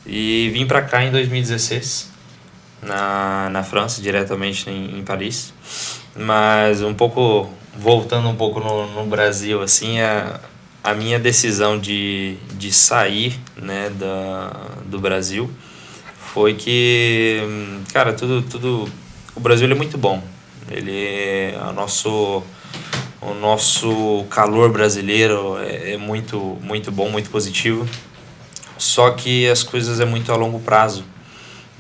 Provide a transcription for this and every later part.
E vim pra cá em 2016, na França, diretamente em Paris. Mas voltando um pouco no Brasil, assim, a minha decisão de sair, né, do Brasil foi que, cara, o Brasil ele é muito bom. O nosso calor brasileiro é muito, muito bom, muito positivo. Só que as coisas é muito a longo prazo.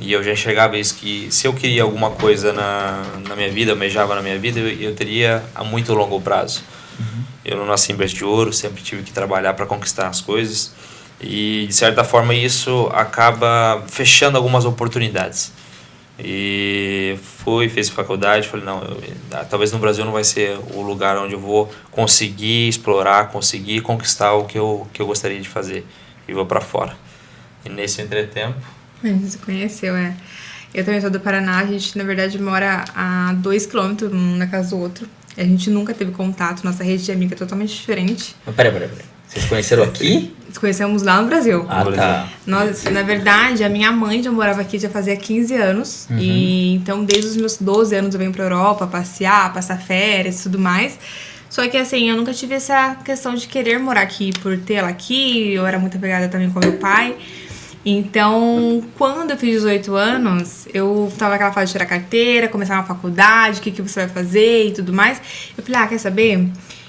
E eu já enxergava isso, que se eu queria alguma coisa na minha vida, almejava na minha vida, eu teria a muito longo prazo. Eu não nasci em berço de ouro, sempre tive que trabalhar para conquistar as coisas. E, de certa forma, isso acaba fechando algumas oportunidades. E fiz faculdade, falei, não, talvez no Brasil não vai ser o lugar onde eu vou conseguir explorar, conseguir conquistar o que eu gostaria de fazer. E vou para fora. E nesse entretempo... A gente se conheceu, Eu também sou do Paraná, a gente na verdade mora a 2 quilômetros um na casa do outro. A gente nunca teve contato, nossa rede de amiga é totalmente diferente. Mas peraí. Vocês conheceram aqui? Nos conhecemos lá no Brasil. Ah, tá. Nós, na verdade, a minha mãe já morava aqui já fazia 15 anos. E então, desde os meus 12 anos eu venho pra Europa passear, passar férias e tudo mais. Só que assim, eu nunca tive essa questão de querer morar aqui por ter ela aqui. Eu era muito apegada também com meu pai. Então, quando eu fiz 18 anos, eu tava naquela fase de tirar carteira, começar uma faculdade, o que você vai fazer e tudo mais. Eu falei, quer saber?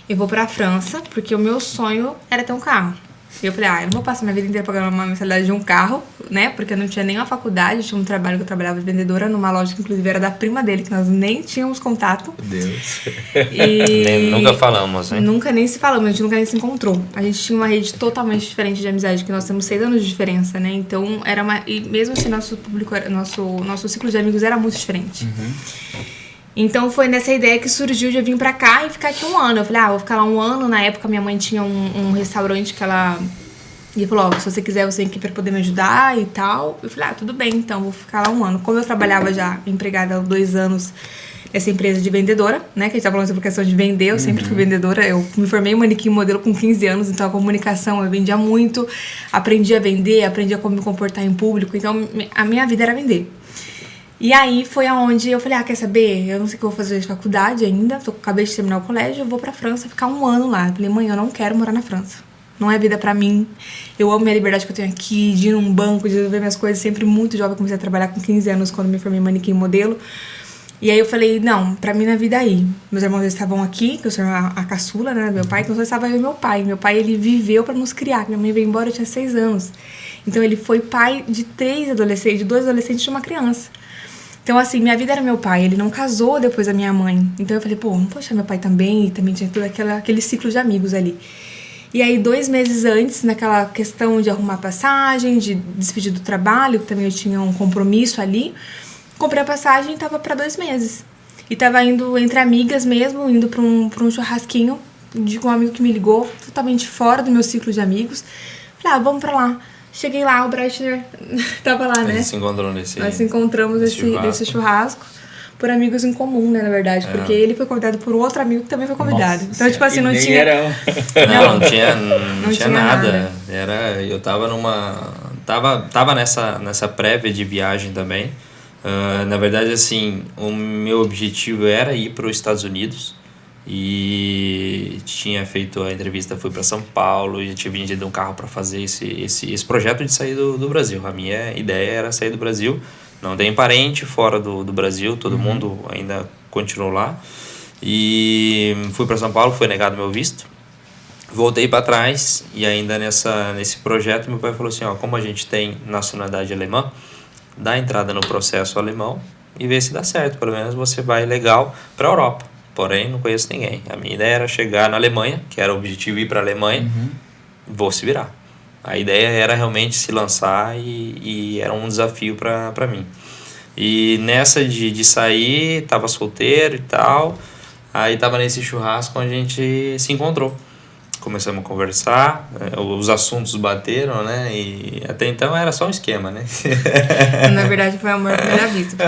Eu vou pra França, porque o meu sonho era ter um carro. Eu falei, eu não vou passar minha vida inteira pagando uma mensalidade de um carro, né? Porque eu não tinha nenhuma faculdade, tinha um trabalho que eu trabalhava de vendedora numa loja que inclusive era da prima dele, que nós nem tínhamos contato. Meu Deus. E nunca falamos, né? Nunca nem se falamos, a gente nunca nem se encontrou. A gente tinha uma rede totalmente diferente de amizade, que nós temos 6 anos de diferença, né? Então, e mesmo assim, nosso público, nosso ciclo de amigos era muito diferente. Então foi nessa ideia que surgiu de eu vir pra cá e ficar aqui um ano. Eu falei, vou ficar lá um ano. Na época minha mãe tinha um restaurante que ela... E falou, se você quiser, você vem aqui pra poder me ajudar e tal. Eu falei, tudo bem, então, vou ficar lá um ano. Como eu trabalhava já empregada há 2 anos nessa empresa de vendedora, né? Que a gente tá falando sobre questão de vender, eu sempre fui vendedora. Eu me formei em manequim modelo com 15 anos, então a comunicação eu vendia muito. Aprendi a vender, aprendi a como me comportar em público. Então a minha vida era vender. E aí foi aonde eu falei, quer saber? Eu não sei o que eu vou fazer de faculdade ainda, acabei de terminar o colégio, eu vou pra França ficar um ano lá. Eu falei, mãe, eu não quero morar na França. Não é vida pra mim. Eu amo a liberdade que eu tenho aqui, de ir num banco, de resolver minhas coisas. Sempre muito jovem, comecei a trabalhar com 15 anos, quando me formei em manequim modelo. E aí eu falei, não, pra mim na vida é aí. Meus irmãos estavam aqui, que eu sou a caçula, né, meu pai, então só estava eu e meu pai. Meu pai, ele viveu pra nos criar. Minha mãe veio embora, eu tinha 6 anos. Então ele foi pai de 3 adolescentes, de 2 adolescentes e de uma criança. Então, assim, minha vida era meu pai, ele não casou depois da minha mãe. Então eu falei, poxa, meu pai também, e também tinha todo aquele ciclo de amigos ali. E aí, 2 meses antes, naquela questão de arrumar passagem, de despedir do trabalho, que também eu tinha um compromisso ali, comprei a passagem e tava pra 2 meses. E tava indo entre amigas mesmo, indo pra um churrasquinho com um amigo que me ligou, totalmente fora do meu ciclo de amigos. Falei, vamos pra lá. Cheguei lá, o Breitner tava lá, né? Nós se encontramos nesse churrasco por amigos em comum, né, na verdade. Porque ele foi convidado por outro amigo que também foi convidado. Nossa, então, tipo assim, não tinha... Não tinha nada. Eu tava Tava nessa prévia de viagem também. Na verdade, assim, o meu objetivo era ir para os Estados Unidos. E tinha feito a entrevista, fui para São Paulo e tinha vendido um carro para fazer esse projeto de sair do Brasil. A minha ideia era sair do Brasil. Não tem parente fora do Brasil, todo mundo ainda continuou lá. E fui para São Paulo, foi negado meu visto. Voltei para trás e ainda nesse projeto meu pai falou assim, como a gente tem nacionalidade alemã, dá entrada no processo alemão e vê se dá certo. Pelo menos você vai legal para a Europa. Porém, não conheço ninguém. A minha ideia era chegar na Alemanha, que era o objetivo ir para a Alemanha, vou se virar. A ideia era realmente se lançar e era um desafio para mim. E nessa de sair, tava solteiro e tal, aí tava nesse churrasco onde a gente se encontrou. Começamos a conversar, os assuntos bateram, né? E até então era só um esquema, né? Na verdade, foi amor à primeira vista.